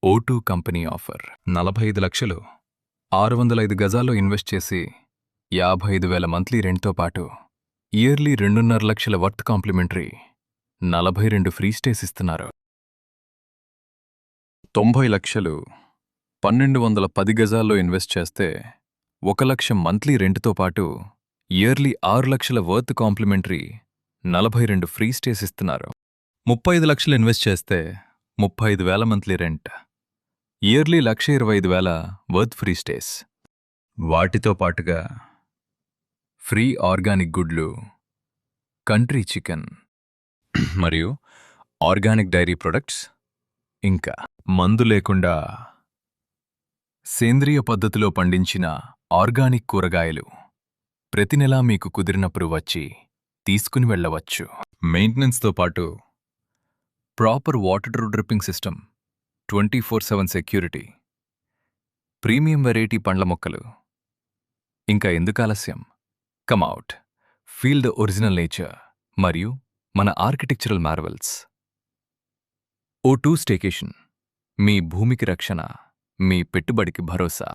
O2 company offer 45 లక్షలు 605 గజాల్లో invest చేసి 55,000 మంత్లీ రెంట్తో పాటు ఇయర్లీ 2.5 లక్షల వర్త్ కాంప్లిమెంటరీ 42 ఫ్రీ స్టేస్ ఇస్తున్నారు. 90 లక్షలు 1,210 గజాల్లో ఇన్వెస్ట్ చేస్తే 1 లక్ష మంత్లీ రెంట్తో పాటు ఇయర్లీ 6 లక్షల వర్త్ కాంప్లిమెంటరీ 42 ఫ్రీ స్టేస్ ఇస్తున్నారు. 35 లక్షలు ఇన్వెస్ట్ చేస్తే 35,000 monthly rent, yearly 1,25,000 worth free stays. వాటితో పాటుగా ఫ్రీ ఆర్గానిక్ గుడ్లు, కంట్రీ చికెన్ మరియు ఆర్గానిక్ డైరీ ప్రొడక్ట్స్, ఇంకా మందు లేకుండా సేంద్రియ పద్ధతిలో పండించిన ఆర్గానిక్ కూరగాయలు ప్రతి నెలా మీకు కుదిరినప్పుడు వచ్చి తీసుకుని వెళ్ళవచ్చు. మెయింటెనెన్స్తో పాటు proper water dripping system, 24/7 security, premium variety పండ్ల మొక్కలు. ఇంకా ఎందుకు ఆలస్యం? Come out, feel the original nature మరియు మన ఆర్కిటెక్చరల్ మార్వెల్స్. O2 స్టేకేషన్, మీ భూమికి రక్షణ, మీ పెట్టుబడికి భరోసా.